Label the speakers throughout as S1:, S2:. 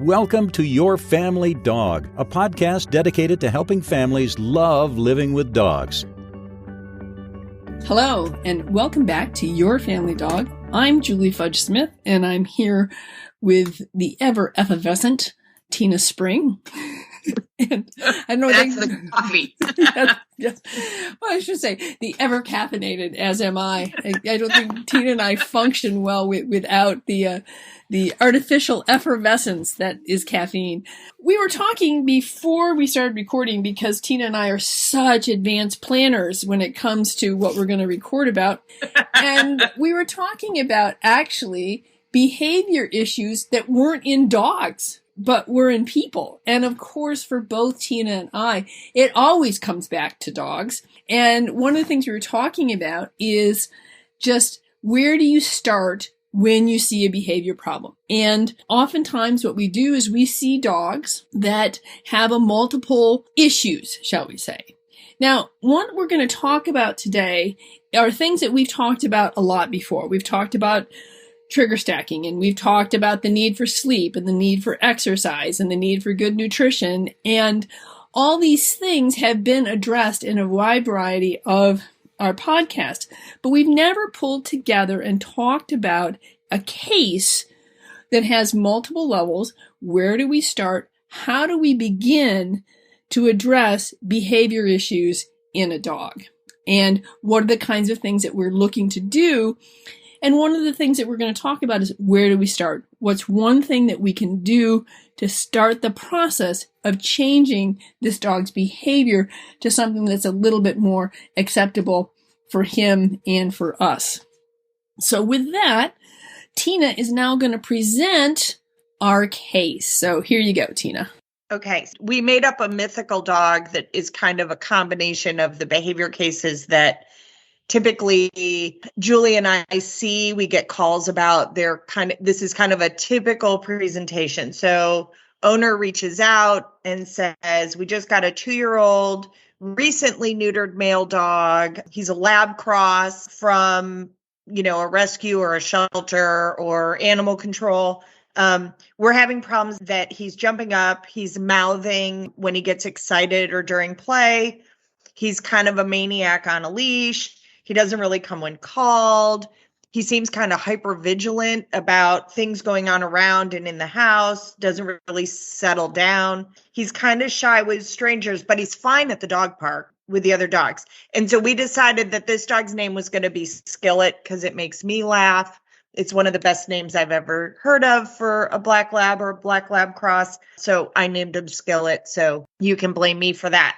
S1: Welcome to Your Family Dog, a podcast dedicated to helping families love living with dogs.
S2: Hello, and welcome back to Your Family Dog. I'm Julie Fudge Smith, and I'm here with the ever effervescent Tina Spring. And I know
S3: that's the coffee.
S2: yes. Well, I should say the ever caffeinated, as am I. I don't think Tina and I function well without the artificial effervescence that is caffeine. We were talking before we started recording because Tina and I are such advanced planners when it comes to what we're going to record about. And we were talking about actually behavior issues that weren't in dogs, but were in people. And of course, for both Tina and I, it always comes back to dogs. And one of the things we were talking about is just where do you start when you see a behavior problem? And oftentimes what we do is we see dogs that have a multiple issues, shall we say. Now, what we're going to talk about today are things that we've talked about a lot before. We've talked about trigger stacking, and we've talked about the need for sleep and the need for exercise and the need for good nutrition. And all these things have been addressed in a wide variety of our podcast, but we've never pulled together and talked about a case that has multiple levels. Where do we start? How do we begin to address behavior issues in a dog? And what are the kinds of things that we're looking to do? And one of the things that we're going to talk about is where do we start? What's one thing that we can do to start the process of changing this dog's behavior to something that's a little bit more acceptable for him and for us? So with that, Tina is now going to present our case. So here you go, Tina.
S3: Okay. We made up a mythical dog that is kind of a combination of the behavior cases that typically Julie and I see. We get calls about this is kind of a typical presentation. So owner reaches out and says, we just got a 2-year-old, recently neutered male dog. He's a lab cross from, a rescue or a shelter or animal control. We're having problems that he's jumping up, he's mouthing when he gets excited or during play. He's kind of a maniac on a leash. He doesn't really come when called. He seems kind of hyper vigilant about things going on around and in the house, doesn't really settle down. He's kind of shy with strangers, but he's fine at the dog park with the other dogs. And so we decided that this dog's name was going to be Skillet because it makes me laugh. It's one of the best names I've ever heard of for a black lab or a black lab cross. So I named him Skillet. So you can blame me for that.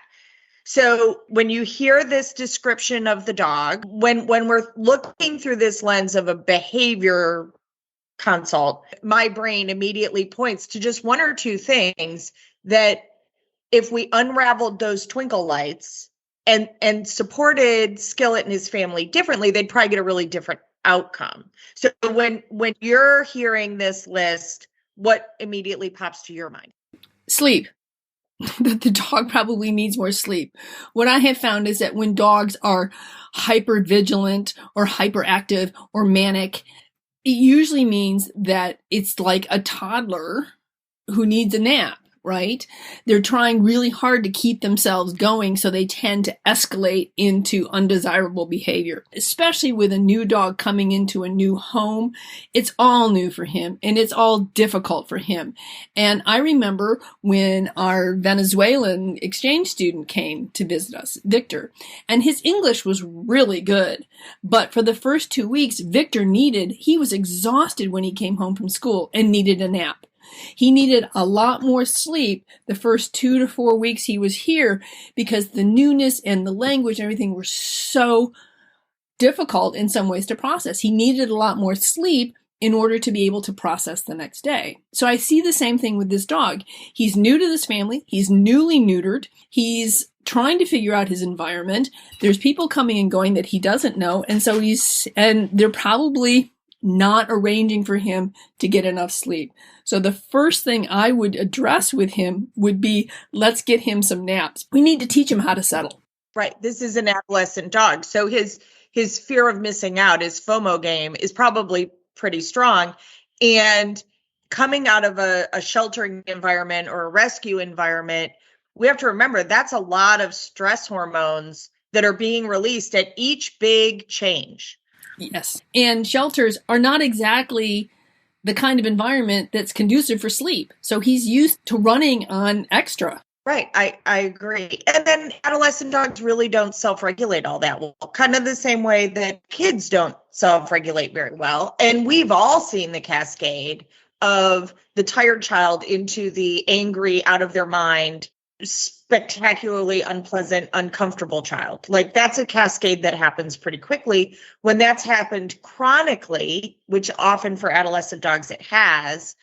S3: So when you hear this description of the dog, when we're looking through this lens of a behavior consult, my brain immediately points to just one or two things that if we unraveled those twinkle lights and supported Skillet and his family differently, they'd probably get a really different outcome. So when you're hearing this list, what immediately pops to your mind?
S2: Sleep. That the dog probably needs more sleep. What I have found is that when dogs are hyper vigilant or hyperactive or manic, it usually means that it's like a toddler who needs a nap, right? They're trying really hard to keep themselves going, so they tend to escalate into undesirable behavior, especially with a new dog coming into a new home. It's all new for him and it's all difficult for him. And I remember when our Venezuelan exchange student came to visit us, Victor, and his English was really good. But for the first 2 weeks, he was exhausted when he came home from school and needed a nap. He needed a lot more sleep the first 2 to 4 weeks he was here because the newness and the language and everything were so difficult in some ways to process. He needed a lot more sleep in order to be able to process the next day. So I see the same thing with this dog. He's new to this family. He's newly neutered. He's trying to figure out his environment. There's people coming and going that he doesn't know. And so they're probably not arranging for him to get enough sleep. So the first thing I would address with him would be, let's get him some naps. We need to teach him how to settle.
S3: Right. This is an adolescent dog. So his fear of missing out, his FOMO game is probably pretty strong. And coming out of a sheltering environment or a rescue environment, we have to remember that's a lot of stress hormones that are being released at each big change.
S2: Yes. And shelters are not exactly the kind of environment that's conducive for sleep. So he's used to running on extra.
S3: Right. I agree. And then adolescent dogs really don't self-regulate all that well, kind of the same way that kids don't self-regulate very well. And we've all seen the cascade of the tired child into the angry, out of their mind, spectacularly unpleasant, uncomfortable child. Like that's a cascade that happens pretty quickly. When that's happened chronically, which often for adolescent dogs it has,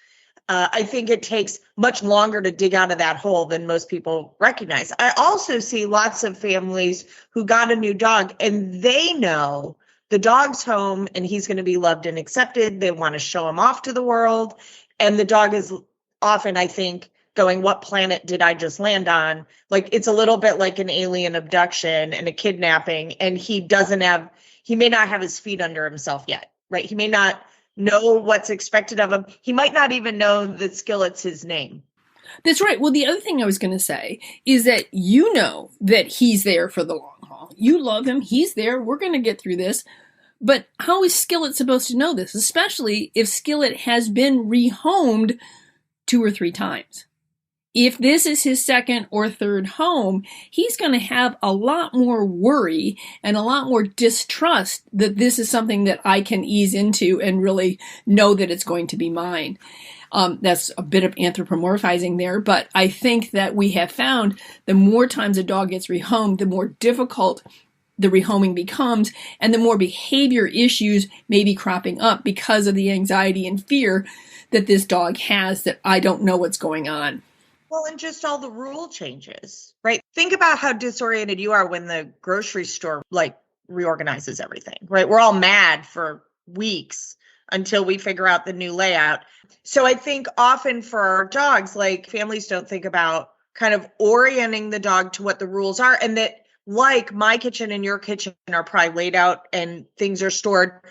S3: I think it takes much longer to dig out of that hole than most people recognize. I also see lots of families who got a new dog and they know the dog's home and he's going to be loved and accepted. They want to show him off to the world. And the dog is often, I think, going, what planet did I just land on? Like it's a little bit like an alien abduction and a kidnapping. And he may not have his feet under himself yet, right? He may not know what's expected of him. He might not even know that Skillet's his name.
S2: That's right. Well, the other thing I was going to say is that you know that he's there for the long haul. You love him. He's there. We're going to get through this. But how is Skillet supposed to know this, especially if Skillet has been rehomed 2 or 3 times? If this is his second or third home, he's going to have a lot more worry and a lot more distrust that this is something that I can ease into and really know that it's going to be mine. That's a bit of anthropomorphizing there, but I think that we have found the more times a dog gets rehomed, the more difficult the rehoming becomes, and the more behavior issues may be cropping up because of the anxiety and fear that this dog has that I don't know what's going on.
S3: Well, and just all the rule changes, right? Think about how disoriented you are when the grocery store reorganizes everything, right? We're all mad for weeks until we figure out the new layout. So I think often for our dogs, families don't think about kind of orienting the dog to what the rules are, and that like my kitchen and your kitchen are probably laid out and things are stored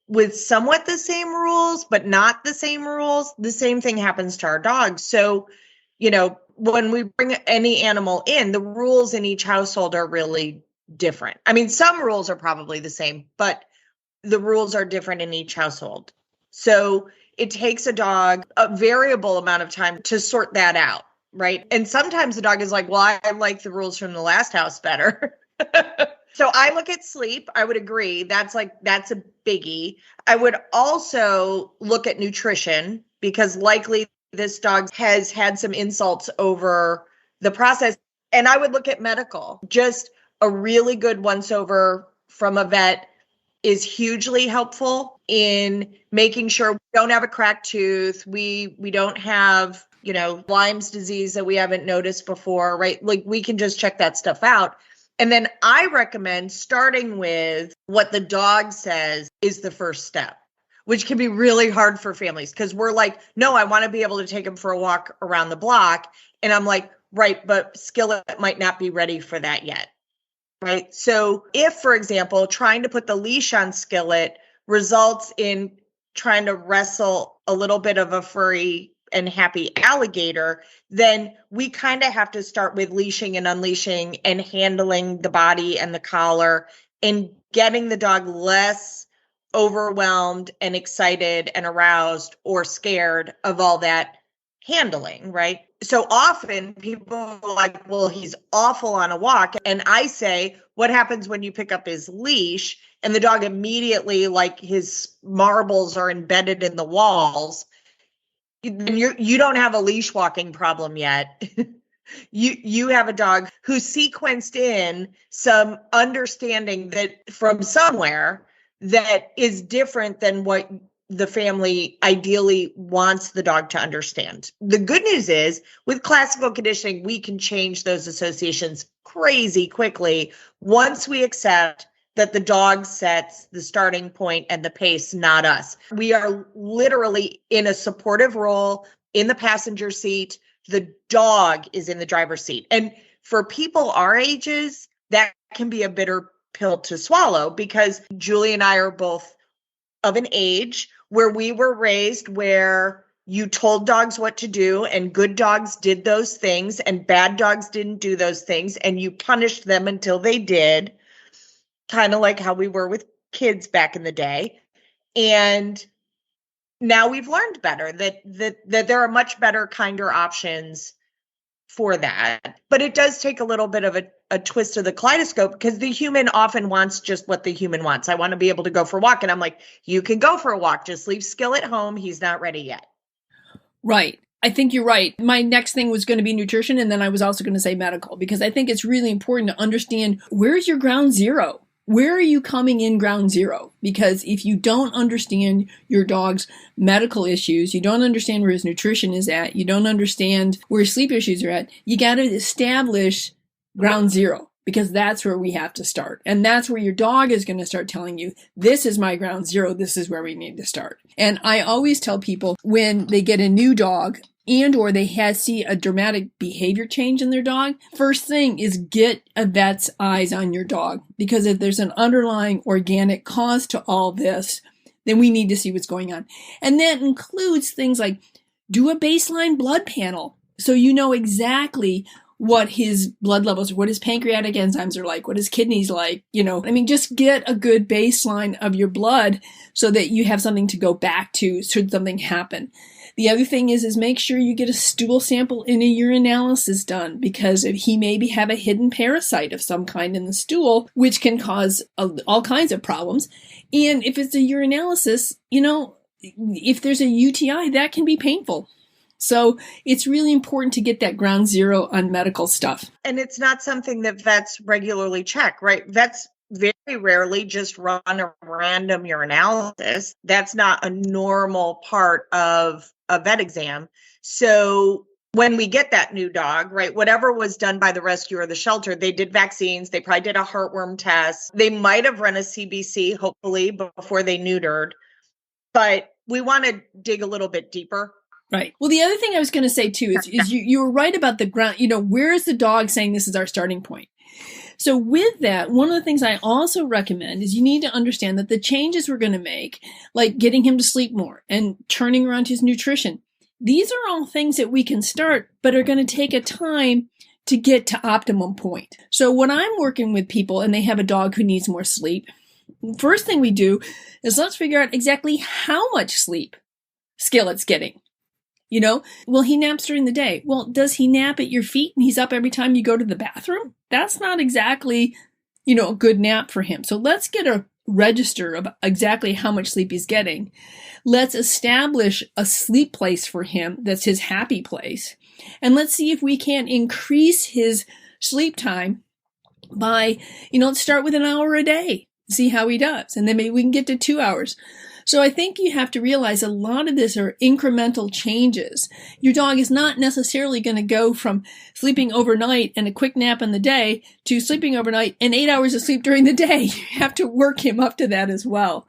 S3: with somewhat the same rules, but not the same rules. The same thing happens to our dogs. So when we bring any animal in, the rules in each household are really different. I mean, some rules are probably the same, but the rules are different in each household. So it takes a dog a variable amount of time to sort that out, right? And sometimes the dog is like, well, I like the rules from the last house better. So I look at sleep. I would agree. That's a biggie. I would also look at nutrition because likely this dog has had some insults over the process. And I would look at medical. Just a really good once over from a vet is hugely helpful in making sure we don't have a cracked tooth. We don't have, Lyme's disease that we haven't noticed before, right? Like we can just check that stuff out. And then I recommend starting with what the dog says is the first step, which can be really hard for families because we're like, no, I want to be able to take him for a walk around the block. And I'm like, right, but Skillet might not be ready for that yet, right? So if, for example, trying to put the leash on Skillet results in trying to wrestle a little bit of a furry and happy alligator, then we kind of have to start with leashing and unleashing and handling the body and the collar and getting the dog less overwhelmed and excited and aroused or scared of all that handling, right? So often people are like, well, he's awful on a walk. And I say, what happens when you pick up his leash and the dog immediately, like his marbles are embedded in the walls? You don't have a leash walking problem yet. You have a dog who sequenced in some understanding that from somewhere that is different than what the family ideally wants the dog to understand. The good news is with classical conditioning, we can change those associations crazy quickly once we accept that the dog sets the starting point and the pace, not us. We are literally in a supportive role in the passenger seat. The dog is in the driver's seat. And for people our ages, that can be a bitter pill to swallow because Julie and I are both of an age where we were raised where you told dogs what to do, and good dogs did those things and bad dogs didn't do those things, and you punished them until they did, kind of like how we were with kids back in the day. And now we've learned better that there are much better, kinder options for that. But it does take a little bit of a twist of the kaleidoscope, because the human often wants just what the human wants. I want to be able to go for a walk. And I'm like, you can go for a walk. Just leave Skill at home. He's not ready yet.
S2: Right. I think you're right. My next thing was going to be nutrition. And then I was also going to say medical, because I think it's really important to understand, where's your ground zero? Where are you coming in ground zero? Because if you don't understand your dog's medical issues, you don't understand where his nutrition is at, you don't understand where his sleep issues are at, you got to establish ground zero, because that's where we have to start. And that's where your dog is going to start telling you, this is my ground zero, this is where we need to start. And I always tell people, when they get a new dog, and or they see a dramatic behavior change in their dog, first thing is get a vet's eyes on your dog. Because if there's an underlying organic cause to all this, then we need to see what's going on. And that includes things like, do a baseline blood panel, so you know exactly what his blood levels, what his pancreatic enzymes are like, what his kidneys like, just get a good baseline of your blood so that you have something to go back to should something happen. The other thing is make sure you get a stool sample and a urinalysis done, because he maybe have a hidden parasite of some kind in the stool, which can cause all kinds of problems. And if it's a urinalysis, if there's a UTI, that can be painful. So it's really important to get that ground zero on medical stuff.
S3: And it's not something that vets regularly check, right? Vets very rarely just run a random urinalysis. That's not a normal part of a vet exam. So when we get that new dog, right, whatever was done by the rescue or the shelter, they did vaccines, they probably did a heartworm test. They might have run a CBC, hopefully, before they neutered. But we want to dig a little bit deeper.
S2: Right. Well, the other thing I was going to say, too, is you were right about the ground. Where is the dog saying this is our starting point? So with that, one of the things I also recommend is you need to understand that the changes we're going to make, like getting him to sleep more and turning around his nutrition, these are all things that we can start, but are going to take a time to get to optimum point. So when I'm working with people and they have a dog who needs more sleep, first thing we do is let's figure out exactly how much sleep Skillet's getting. Well, he naps during the day. Well, does he nap at your feet and he's up every time you go to the bathroom? That's not exactly, a good nap for him. So let's get a register of exactly how much sleep he's getting. Let's establish a sleep place for him that's his happy place. And let's see if we can increase his sleep time by, let's start with an hour a day, see how he does. And then maybe we can get to 2 hours. So I think you have to realize a lot of this are incremental changes. Your dog is not necessarily going to go from sleeping overnight and a quick nap in the day to sleeping overnight and 8 hours of sleep during the day. You have to work him up to that as well.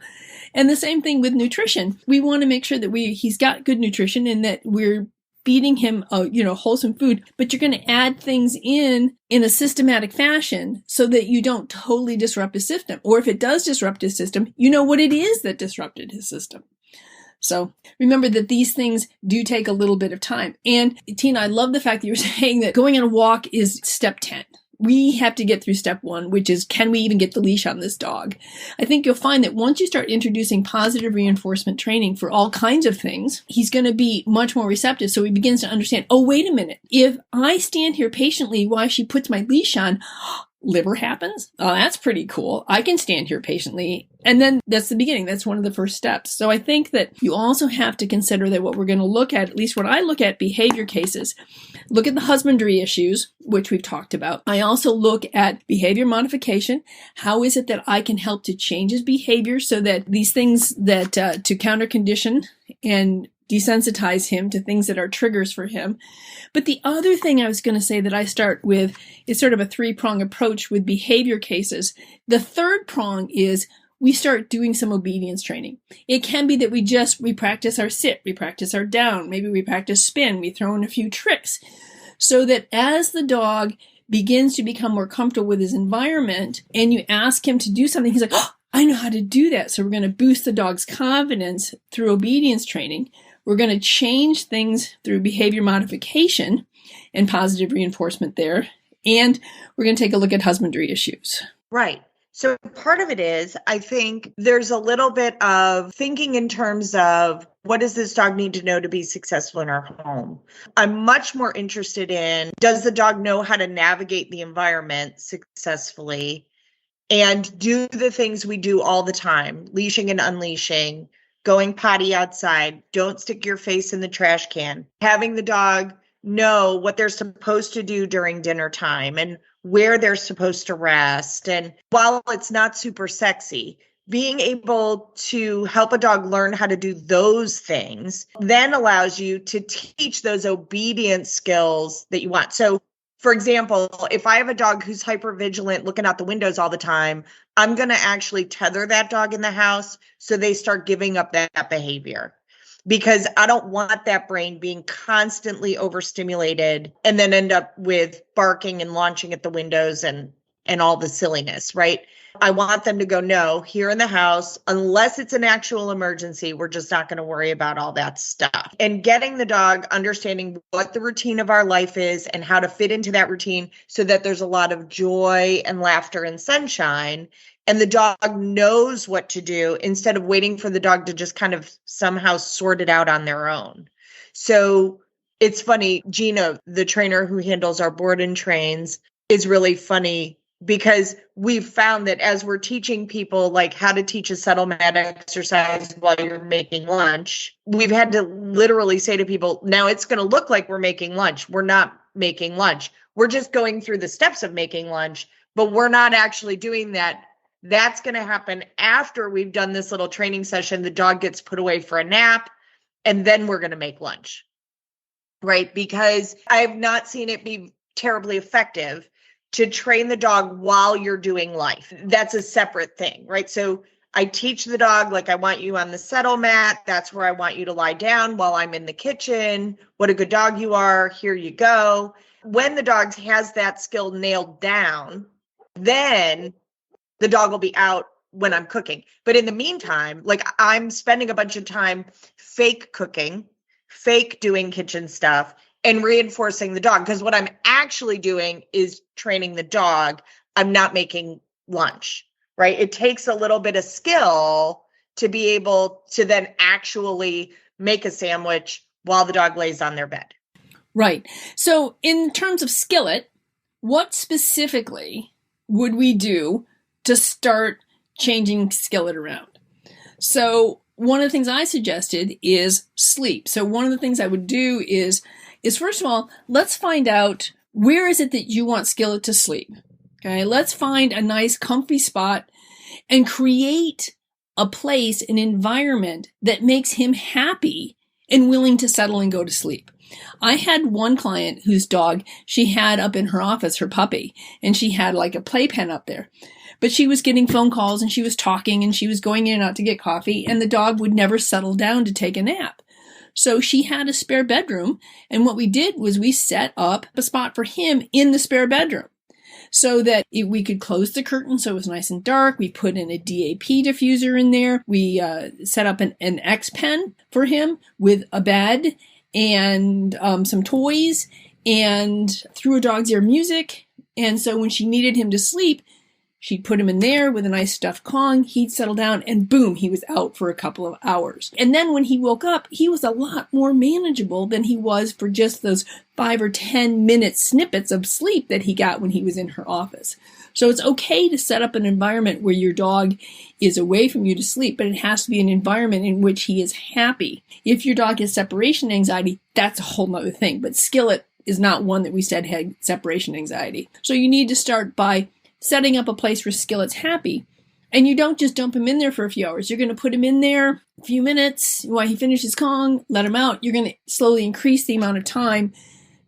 S2: And the same thing with nutrition. We want to make sure that he's got good nutrition and that we're feeding him, wholesome food, but you're going to add things in a systematic fashion so that you don't totally disrupt his system. Or if it does disrupt his system, you know what it is that disrupted his system. So remember that these things do take a little bit of time. And Tina, I love the fact that you're saying that going on a walk is step 10. We have to get through step 1, which is, can we even get the leash on this dog? I think you'll find that once you start introducing positive reinforcement training for all kinds of things, he's going to be much more receptive. So he begins to understand, oh, wait a minute. If I stand here patiently while she puts my leash on, liver happens? Oh, that's pretty cool. I can stand here patiently. And then that's the beginning. That's one of the first steps. So I think that you also have to consider that what we're going to look at least when I look at behavior cases, look at the husbandry issues, which we've talked about. I also look at behavior modification. How is it that I can help to change his behavior so that these things that to counter condition and desensitize him to things that are triggers for him. But the other thing I was going to say that I start with is sort of a 3-prong approach with behavior cases. The third prong is we start doing some obedience training. It can be that we practice our sit, we practice our down, maybe we practice spin, we throw in a few tricks so that as the dog begins to become more comfortable with his environment and you ask him to do something, he's like, oh, I know how to do that. So we're going to boost the dog's confidence through obedience training. We're going to change things through behavior modification and positive reinforcement there. And we're going to take a look at husbandry issues.
S3: Right. So part of it is, I think there's a little bit of thinking in terms of what does this dog need to know to be successful in our home? I'm much more interested in, does the dog know how to navigate the environment successfully and do the things we do all the time, leashing and unleashing, going potty outside, don't stick your face in the trash can, having the dog know what they're supposed to do during dinner time and where they're supposed to rest. And while it's not super sexy, being able to help a dog learn how to do those things then allows you to teach those obedience skills that you want. So, for example, if I have a dog who's hypervigilant, looking out the windows all the time, I'm going to actually tether that dog in the house so they start giving up that behavior. Because I don't want that brain being constantly overstimulated and then end up with barking and launching at the windows and all the silliness, right? I want them to go, no, here in the house, unless it's an actual emergency, we're just not going to worry about all that stuff. And getting the dog understanding what the routine of our life is and how to fit into that routine so that there's a lot of joy and laughter and sunshine. And the dog knows what to do instead of waiting for the dog to just kind of somehow sort it out on their own. So it's funny, Gina, the trainer who handles our board and trains, is really funny because we've found that as we're teaching people like how to teach a settle mat exercise while you're making lunch, we've had to literally say to people, now it's going to look like we're making lunch. We're not making lunch. We're just going through the steps of making lunch, but we're not actually doing that. That's going to happen after we've done this little training session. The dog gets put away for a nap, and then we're going to make lunch, right? Because I have not seen it be terribly effective to train the dog while you're doing life. That's a separate thing, right? So I teach the dog, like, I want you on the settle mat. That's where I want you to lie down while I'm in the kitchen. What a good dog you are. Here you go. When the dog has that skill nailed down, then the dog will be out when I'm cooking. But in the meantime, like, I'm spending a bunch of time fake cooking, fake doing kitchen stuff, and reinforcing the dog. Because what I'm actually doing is training the dog. I'm not making lunch, right? It takes a little bit of skill to be able to then actually make a sandwich while the dog lays on their bed.
S2: Right. So in terms of skillet, what specifically would we do to start changing skillet around? So one of the things I suggested is sleep. So one of the things I would do is first of all, let's find out where is it that you want skillet to sleep. Okay, let's find a nice comfy spot and create a place, an environment that makes him happy and willing to settle and go to sleep. I had one client whose dog, she had up in her office, her puppy, and she had like a playpen up there. But she was getting phone calls and she was talking and she was going in and out to get coffee, and the dog would never settle down to take a nap. So she had a spare bedroom, and what we did was we set up a spot for him in the spare bedroom so that we could close the curtain so it was nice and dark. We put in a DAP diffuser in there. We set up an X pen for him with a bed and some toys and threw a dog's ear music. And so when she needed him to sleep, she'd put him in there with a nice stuffed Kong. He'd settle down and boom, he was out for a couple of hours. And then when he woke up, he was a lot more manageable than he was for just those 5 or 10 minute snippets of sleep that he got when he was in her office. So it's okay to set up an environment where your dog is away from you to sleep, but it has to be an environment in which he is happy. If your dog has separation anxiety, that's a whole nother thing. But Skillet is not one that we said had separation anxiety. So you need to start by setting up a place where Skillet's happy. And you don't just dump him in there for a few hours. You're going to put him in there a few minutes while he finishes Kong, let him out. You're going to slowly increase the amount of time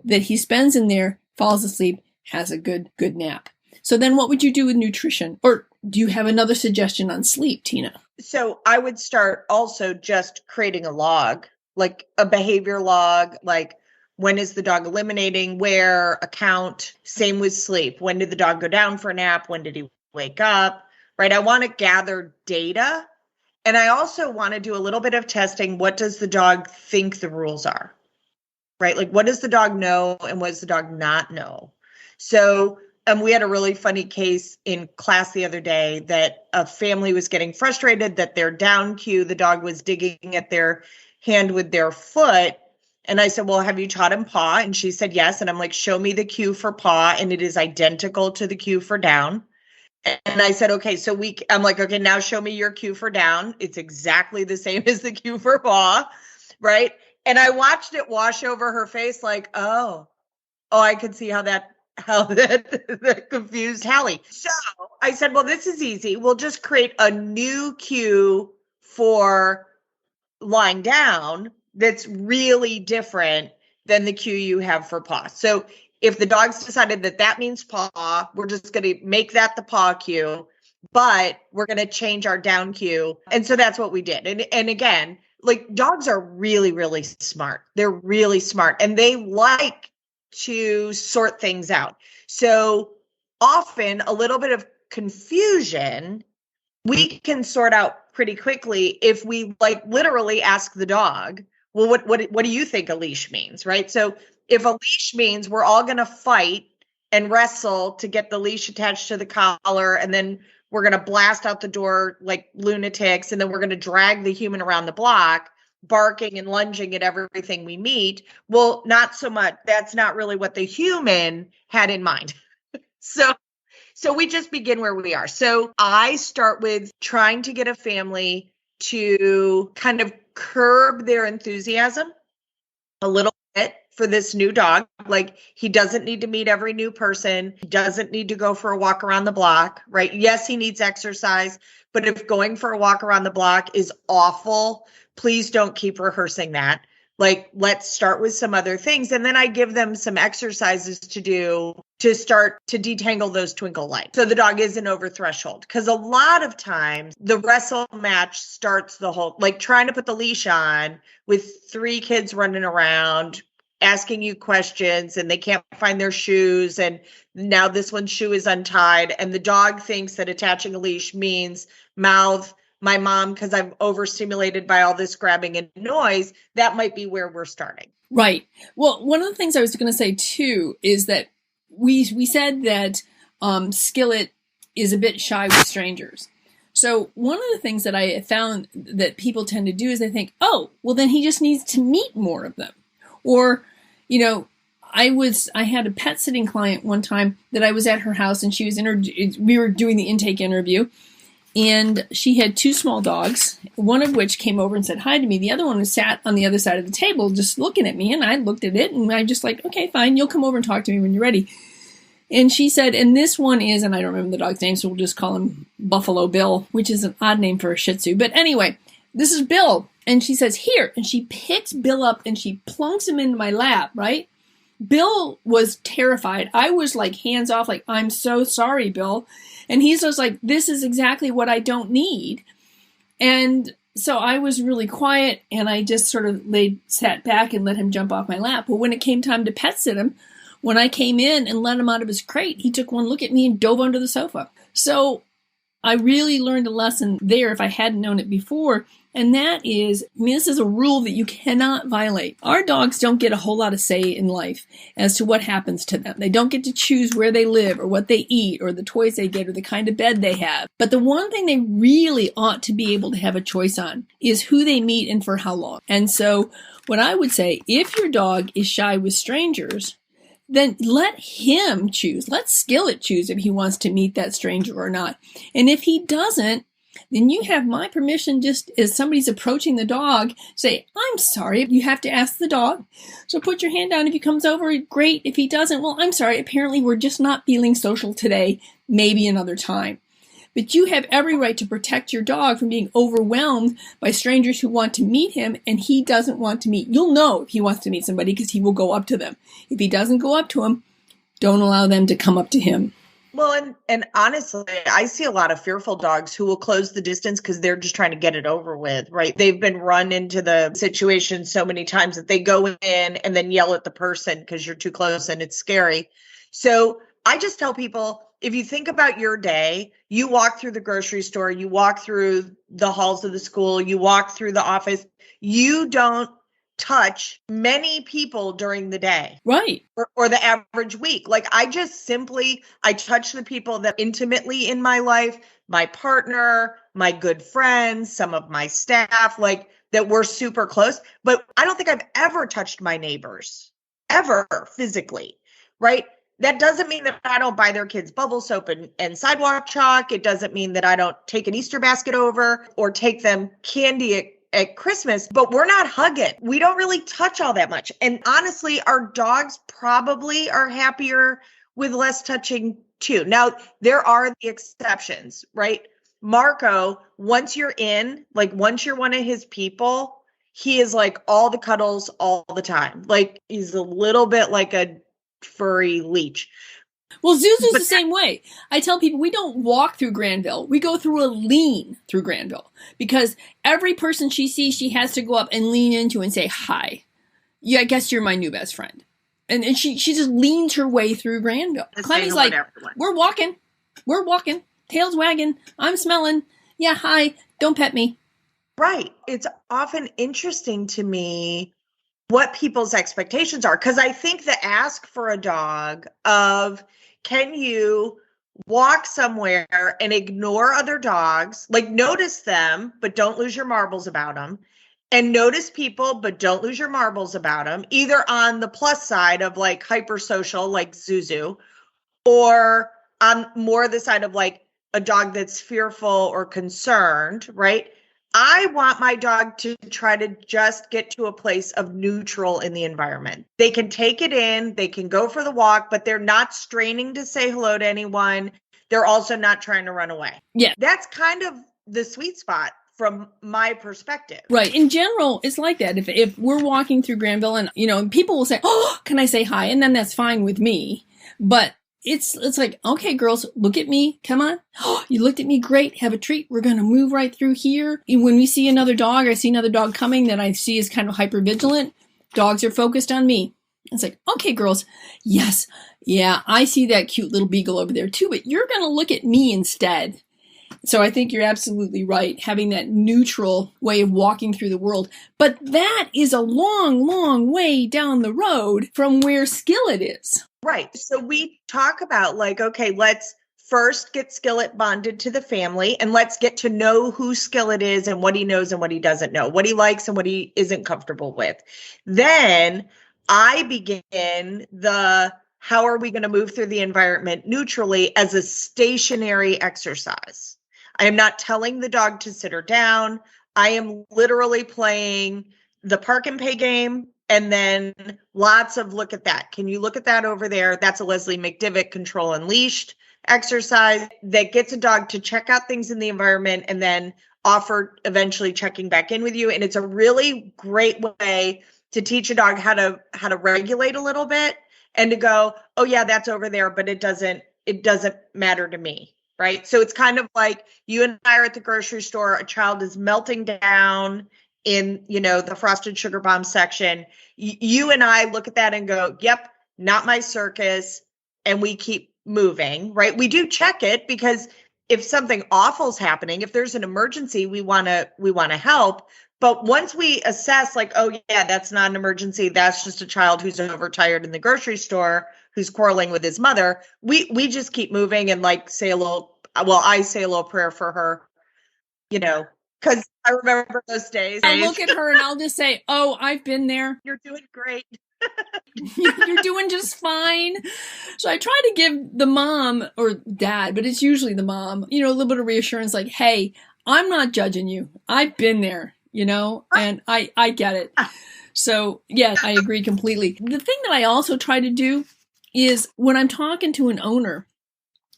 S2: that he spends in there, falls asleep, has a good nap. So then what would you do with nutrition? Or do you have another suggestion on sleep, Tina?
S3: So I would start also just creating a log, like a behavior log, like when is the dog eliminating, where, account. Same with sleep. When did the dog go down for a nap? When did he wake up? Right? I want to gather data And I also want to do a little bit of testing. What does the dog think the rules are? Right? Like, what does the dog know and what does the dog not know? So we had a really funny case in class the other day that a family was getting frustrated that their down cue, the dog was digging at their hand with their foot. And I said, well, have you taught him paw? And she said, yes. And I'm like, show me the cue for paw. And it is identical to the cue for down. And I said, okay, I'm like, okay, now show me your cue for down. It's exactly the same as the cue for paw, right? And I watched it wash over her face like, oh, I could see how that confused Hallie. So I said, well, this is easy. We'll just create a new cue for lying down that's really different than the cue you have for paw. So if the dog's decided that means paw, we're just going to make that the paw cue, but we're going to change our down cue. And so that's what we did. And again, like, dogs are really, really smart. They're really smart and they like to sort things out. So often a little bit of confusion we can sort out pretty quickly if we like literally ask the dog, well, what do you think a leash means, right? So if a leash means we're all going to fight and wrestle to get the leash attached to the collar, and then we're going to blast out the door like lunatics, and then we're going to drag the human around the block, barking and lunging at everything we meet. Well, not so much. That's not really what the human had in mind. So we just begin where we are. So I start with trying to get a family to kind of curb their enthusiasm a little bit for this new dog. Like, he doesn't need to meet every new person. He doesn't need to go for a walk around the block, right? Yes, he needs exercise, but if going for a walk around the block is awful, please don't keep rehearsing that. Like, let's start with some other things. And then I give them some exercises to do to start to detangle those twinkle lights. So the dog isn't over threshold. Because a lot of times the wrestle match starts the whole, like, trying to put the leash on with 3 kids running around, asking you questions, and they can't find their shoes. And now this one's shoe is untied. And the dog thinks that attaching a leash means mouth my mom because I'm overstimulated by all this grabbing and noise. That might be where we're starting.
S2: Right. Well, one of the things I was going to say too is that we said that Skillet is a bit shy with strangers. So one of the things that I found that people tend to do is they think, oh, well, then he just needs to meet more of them. Or, you know, I had a pet sitting client one time that I was at her house, and she was we were doing the intake interview. And she had 2 small dogs, one of which came over and said hi to me. The other one was sat on the other side of the table just looking at me. And I looked at it and I just like, okay, fine. You'll come over and talk to me when you're ready. And she said, and this one is, and I don't remember the dog's name, so we'll just call him Buffalo Bill, which is an odd name for a Shih Tzu. But anyway, this is Bill. And she says, here. And she picks Bill up and she plunks him into my lap, right? Bill was terrified. I was like hands off, like, I'm so sorry, Bill. And he's just like, this is exactly what I don't need. And so I was really quiet and I just sort of sat back and let him jump off my lap. But when it came time to pet sit him, when I came in and let him out of his crate, he took one look at me and dove under the sofa. So I really learned a lesson there if I hadn't known it before. And that is, I mean, this is a rule that you cannot violate. Our dogs don't get a whole lot of say in life as to what happens to them. They don't get to choose where they live or what they eat or the toys they get or the kind of bed they have. But the one thing they really ought to be able to have a choice on is who they meet and for how long. And so what I would say, if your dog is shy with strangers, then let him choose. Let Skillet choose if he wants to meet that stranger or not. And if he doesn't, then you have my permission, just as somebody's approaching the dog, say, I'm sorry, you have to ask the dog. So put your hand down. If he comes over, great. If he doesn't, well, I'm sorry. Apparently, we're just not feeling social today. Maybe another time. But you have every right to protect your dog from being overwhelmed by strangers who want to meet him and he doesn't want to meet. You'll know if he wants to meet somebody because he will go up to them. If he doesn't go up to him, don't allow them to come up to him.
S3: Well, and honestly, I see a lot of fearful dogs who will close the distance because they're just trying to get it over with, right? They've been run into the situation so many times that they go in and then yell at the person because you're too close and it's scary. So I just tell people, if you think about your day, you walk through the grocery store, you walk through the halls of the school, you walk through the office, you don't touch many people during the day.
S2: Right.
S3: Or the average week. Like I touch the people that intimately in my life, my partner, my good friends, some of my staff, like that we're super close. But I don't think I've ever touched my neighbors, ever physically, right? That doesn't mean that I don't buy their kids bubble soap and sidewalk chalk. It doesn't mean that I don't take an Easter basket over or take them candy at Christmas, but we're not hugging. We don't really touch all that much. And honestly, our dogs probably are happier with less touching too. Now, there are the exceptions, right? Marco, once you're one of his people, he is like all the cuddles all the time. Like he's a little bit like a furry leech.
S2: Well, Zuzu's the same way. I tell people we don't walk through Granville. We go through a lean through Granville because every person she sees, she has to go up and lean into and say, hi. Yeah, I guess you're my new best friend. And she just leans her way through Granville. Clemmy's like, we're walking, tails wagging, I'm smelling. Yeah, hi, don't pet me.
S3: Right. It's often interesting to me what people's expectations are. Because I think the ask for a dog of, can you walk somewhere and ignore other dogs, like notice them, but don't lose your marbles about them, and notice people, but don't lose your marbles about them, either on the plus side of like hypersocial, like Zuzu, or on more the side of like a dog that's fearful or concerned, right? I want my dog to try to just get to a place of neutral in the environment. They can take it in, they can go for the walk, but they're not straining to say hello to anyone. They're also not trying to run away.
S2: Yeah.
S3: That's kind of the sweet spot from my perspective.
S2: Right. In general, it's like that. If we're walking through Granville and, people will say, oh, can I say hi? And then that's fine with me. But it's like, okay, girls, look at me. Come on. Oh, you looked at me. Great. Have a treat. We're going to move right through here. And when we see another dog, I see another dog coming that I see is kind of hypervigilant. Dogs are focused on me. It's like, okay, girls. Yes. Yeah. I see that cute little beagle over there too, but you're going to look at me instead. So I think you're absolutely right, having that neutral way of walking through the world. But that is a long, long way down the road from where Skillet is.
S3: Right. So we talk about like, okay, let's first get Skillet bonded to the family and let's get to know who Skillet is and what he knows and what he doesn't know, what he likes and what he isn't comfortable with. Then I begin how are we going to move through the environment neutrally as a stationary exercise. I am not telling the dog to sit her down. I am literally playing the park and pay game and then lots of look at that. Can you look at that over there? That's a Leslie McDivitt control and leashed exercise that gets a dog to check out things in the environment and then offer eventually checking back in with you. And it's a really great way to teach a dog how to regulate a little bit and to go, oh yeah, that's over there, but it doesn't matter to me. Right. So it's kind of like you and I are at the grocery store. A child is melting down in, the frosted sugar bomb section. You and I look at that and go, yep, not my circus. And we keep moving. Right. We do check it because if something awful is happening, if there's an emergency, we want to help. But once we assess like, oh, yeah, that's not an emergency. That's just a child who's overtired in the grocery store, who's quarreling with his mother. We just keep moving and like I say a little prayer for her, because I remember those days.
S2: I look at her and I'll just say, oh, I've been there.
S3: You're doing great.
S2: You're doing just fine. So I try to give the mom or dad, but it's usually the mom, a little bit of reassurance like, hey, I'm not judging you. I've been there. And I get it. So yeah, I agree completely. The thing that I also try to do is when I'm talking to an owner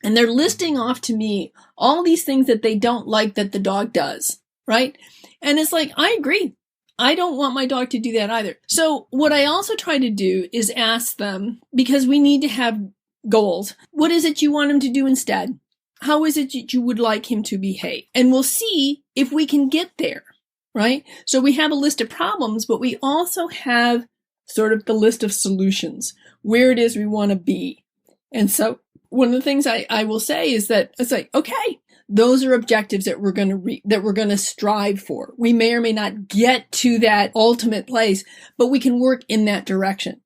S2: and they're listing off to me all these things that they don't like that the dog does, right? And it's like, I agree. I don't want my dog to do that either. So what I also try to do is ask them, because we need to have goals. What is it you want him to do instead? How is it that you would like him to behave? And we'll see if we can get there. Right? So we have a list of problems, but we also have sort of the list of solutions, where it is we want to be. And so one of the things I will say is that it's like, okay, those are objectives that we're going to strive for. We may or may not get to that ultimate place, but we can work in that direction.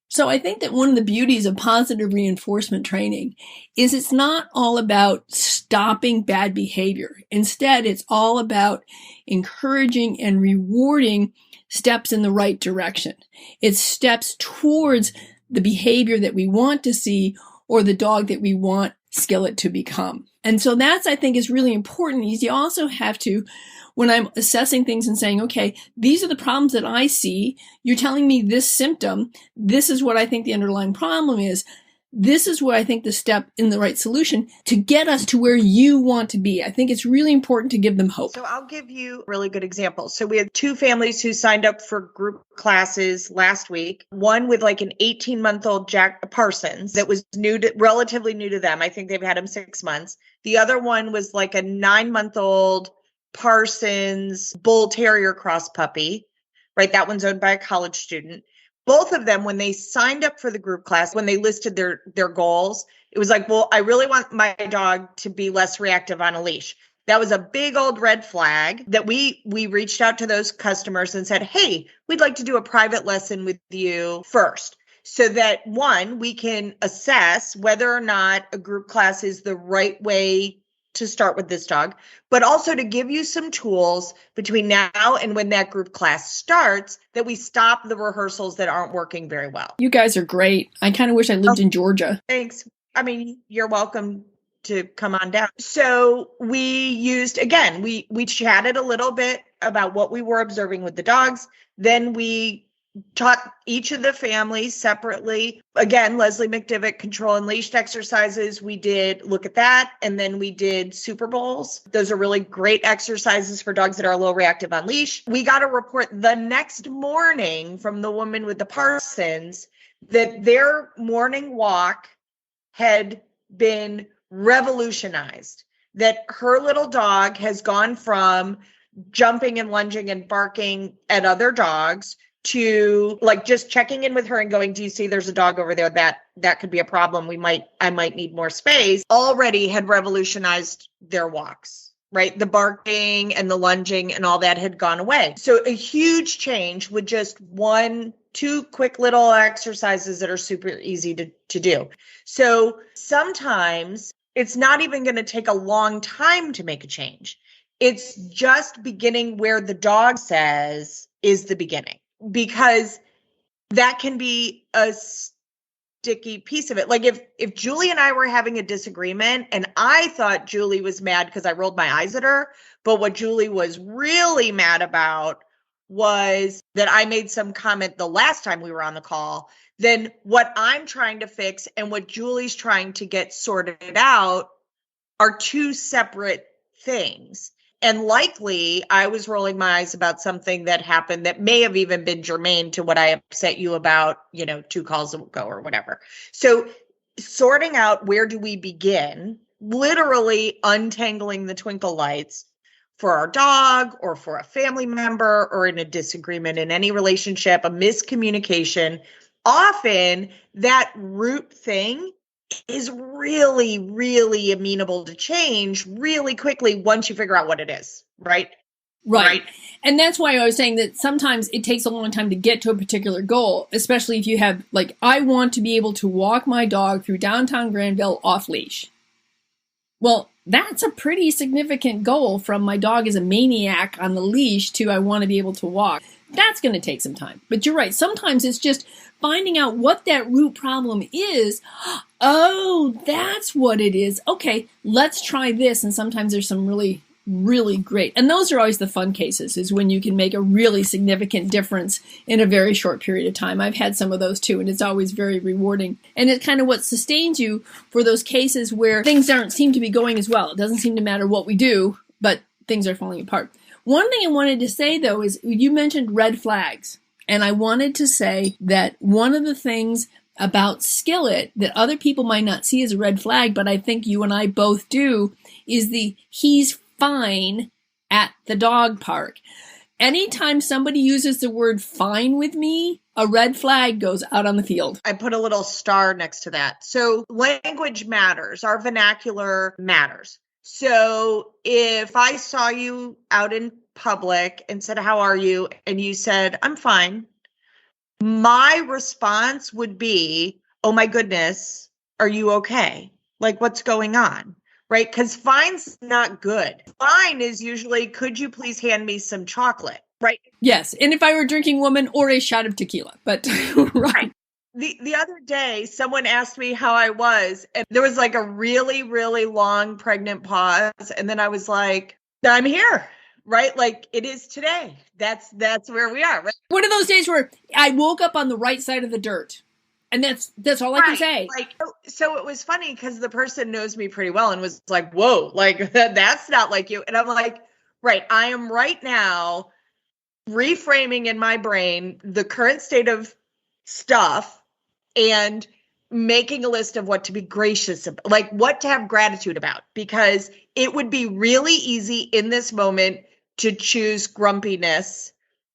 S2: So I think that one of the beauties of positive reinforcement training is it's not all about stopping bad behavior. Instead, it's all about encouraging and rewarding steps in the right direction. It's steps towards the behavior that we want to see or the dog that we want Skillet to become. And so that's, I think, is really important. Is you also have to, when I'm assessing things and saying, okay, these are the problems that I see. You're telling me this symptom. This is what I think the underlying problem is. This is what I think the step in the right solution to get us to where you want to be. I think it's really important to give them hope.
S3: So I'll give you a really good example. So we had 2 families who signed up for group classes last week. One with like an 18-month-old Jack Parsons that was relatively new to them. I think they've had him 6 months. The other one was like a 9-month-old Parsons Bull Terrier cross puppy, right? That one's owned by a college student. Both of them, when they signed up for the group class, when they listed their goals, it was like, well, I really want my dog to be less reactive on a leash. That was a big old red flag that we reached out to those customers and said, hey, we'd like to do a private lesson with you first, so that, one, we can assess whether or not a group class is the right way to start with this dog, but also to give you some tools between now and when that group class starts, that we stop the rehearsals that aren't working very well.
S2: You guys are great. I kind of wish I lived in Georgia.
S3: Thanks. I mean, you're welcome to come on down. So we used, again, we chatted a little bit about what we were observing with the dogs. Then we taught each of the families separately. Again, Leslie McDivitt control and leash exercises. We did look at that. And then we did Super Bowls. Those are really great exercises for dogs that are a little reactive on leash. We got a report the next morning from the woman with the Parsons that their morning walk had been revolutionized, that her little dog has gone from jumping and lunging and barking at other dogs to like just checking in with her and going, do you see there's a dog over there that could be a problem? I might need more space. Already had revolutionized their walks, right? The barking and the lunging and all that had gone away. So a huge change with just 2 quick little exercises that are super easy to do. So sometimes it's not even going to take a long time to make a change. It's just beginning where the dog says is the beginning. Because that can be a sticky piece of it. Like if Julie and I were having a disagreement and I thought Julie was mad because I rolled my eyes at her, but what Julie was really mad about was that I made some comment the last time we were on the call, then what I'm trying to fix and what Julie's trying to get sorted out are 2 separate things. And likely I was rolling my eyes about something that happened that may have even been germane to what I upset you about, 2 calls ago or whatever. So sorting out where do we begin, literally untangling the twinkle lights for our dog or for a family member or in a disagreement in any relationship, a miscommunication. Often that root thing is really, really amenable to change really quickly once you figure out what it is, right?
S2: Right. And that's why I was saying that sometimes it takes a long time to get to a particular goal, especially if you have, like, I want to be able to walk my dog through downtown Granville off leash. Well, that's a pretty significant goal from my dog is a maniac on the leash to I want to be able to walk. That's going to take some time. But you're right. Sometimes it's just finding out what that root problem is. Oh, that's what it is. Okay, let's try this. And sometimes there's some really, really great. And those are always the fun cases, is when you can make a really significant difference in a very short period of time. I've had some of those too, and it's always very rewarding. And it's kind of what sustains you for those cases where things don't seem to be going as well. It doesn't seem to matter what we do, but things are falling apart. One thing I wanted to say, though, is you mentioned red flags. And I wanted to say that one of the things about Skillet that other people might not see as a red flag, but I think you and I both do, is he's fine at the dog park. anytime somebody uses the word fine with me, a red flag goes out on the field.
S3: I put a little star next to that. So language matters. Our vernacular matters. So if I saw you out in public and said, how are you? And you said, I'm fine. My response would be, oh my goodness, are you okay? Like, what's going on? Right? Because fine's not good. Fine is usually, could you please hand me some chocolate? Right?
S2: Yes. And if I were a drinking woman, or a shot of tequila, but right.
S3: The other day, someone asked me how I was, and there was like a really, really long pregnant pause. And then I was like, I'm here, right? Like it is today. That's where we are. Right?
S2: One of those days where I woke up on the right side of the dirt. And that's all I can say.
S3: Like, so it was funny because the person knows me pretty well and was like, whoa, like that's not like you. And I'm like, right, I am right now reframing in my brain the current state of stuff and making a list of what to be gracious about, like what to have gratitude about, because it would be really easy in this moment to choose grumpiness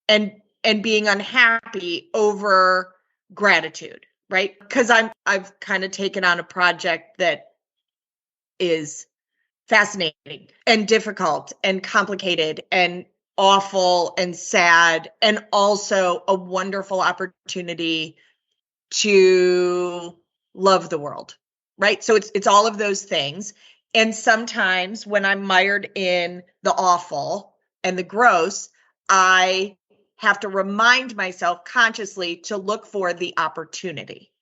S3: and being unhappy over gratitude, right? Because I've kind of taken on a project that is fascinating and difficult and complicated and awful and sad, and also a wonderful opportunity to love the world, right? So it's all of those things. And sometimes when I'm mired in the awful and the gross, I have to remind myself consciously to look for the opportunity.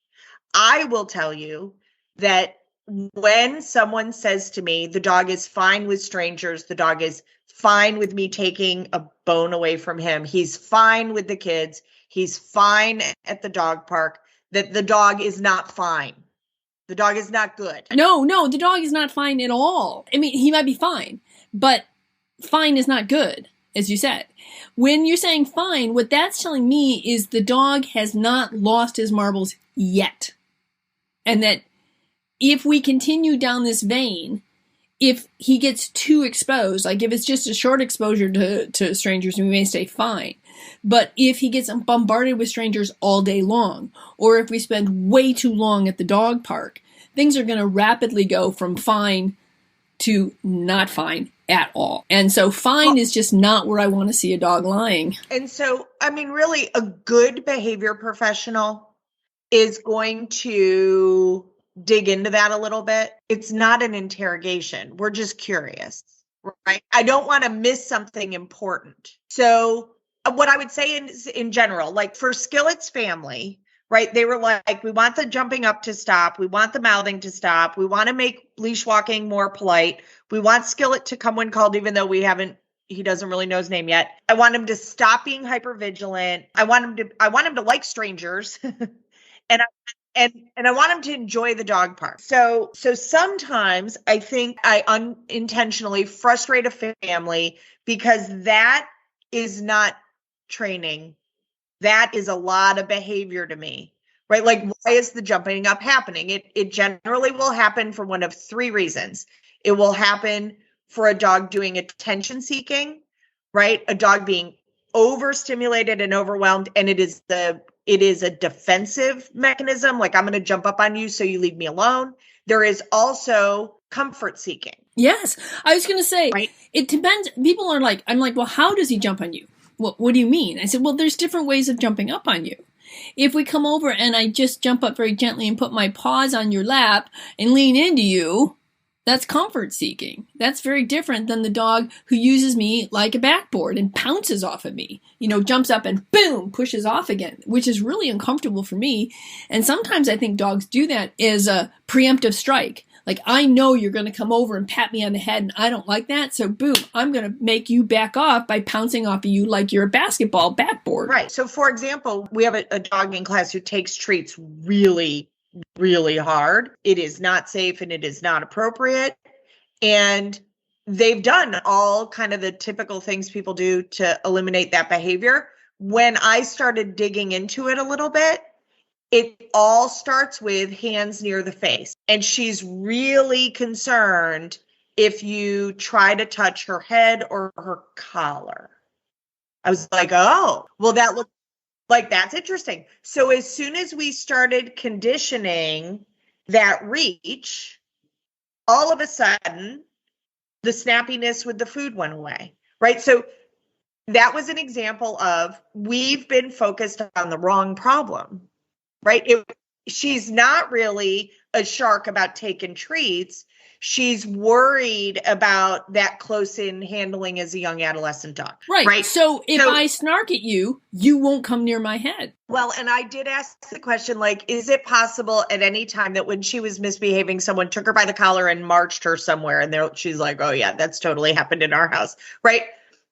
S3: I will tell you that when someone says to me, the dog is fine with strangers, the dog is fine with me taking a bone away from him, he's fine with the kids, he's fine at the dog park, that the dog is not fine. The dog is not good.
S2: No, the dog is not fine at all. I mean, he might be fine, but fine is not good, as you said. When you're saying fine, what that's telling me is the dog has not lost his marbles yet. And that if we continue down this vein, if he gets too exposed, like if it's just a short exposure to strangers, we may stay fine. But if he gets bombarded with strangers all day long, or if we spend way too long at the dog park, things are going to rapidly go from fine to not fine at all. And so fine is just not where I want to see a dog lying.
S3: And so, I mean, really, a good behavior professional is going to dig into that a little bit. It's not an interrogation. We're just curious, right? I don't want to miss something important. So what I would say in general, like for Skillet's family, right? They were like, we want the jumping up to stop. We want the mouthing to stop. We want to make leash walking more polite. We want Skillet to come when called, even though he doesn't really know his name yet. I want him to stop being hypervigilant. I want him to like strangers. and I want him to enjoy the dog park. So sometimes I think I unintentionally frustrate a family because that is not training. That is a lot of behavior to me, right? Like, why is the jumping up happening? It generally will happen for one of three reasons. It will happen for a dog doing attention seeking, right? A dog being overstimulated and overwhelmed, and it is a defensive mechanism. Like, I'm going to jump up on you so you leave me alone. There is also comfort seeking.
S2: Yes. I was going to say,
S3: right?
S2: It depends. People are like, I'm like, well, how does he jump on you? What do you mean? I said, well, there's different ways of jumping up on you. If we come over and I just jump up very gently and put my paws on your lap and lean into you, that's comfort seeking. That's very different than the dog who uses me like a backboard and pounces off of me, jumps up and boom, pushes off again, which is really uncomfortable for me. And sometimes I think dogs do that as a preemptive strike. Like, I know you're going to come over and pat me on the head, and I don't like that. So, boom, I'm going to make you back off by pouncing off of you like you're a basketball backboard.
S3: Right. So, for example, we have a dog in class who takes treats really, really hard. It is not safe and it is not appropriate. And they've done all kind of the typical things people do to eliminate that behavior. When I started digging into it a little bit, it all starts with hands near the face. And she's really concerned if you try to touch her head or her collar. I was like, oh, well, that looked like that's interesting. So as soon as we started conditioning that reach, all of a sudden, the snappiness with the food went away, right? So that was an example of we've been focused on the wrong problem, right? She's not really a shark about taking treats. She's worried about that close-in handling as a young adolescent dog.
S2: Right. So if I snark at you, you won't come near my head.
S3: Well, and I did ask the question, like, is it possible at any time that when she was misbehaving, someone took her by the collar and marched her somewhere? And she's like, oh, yeah, that's totally happened in our house, right?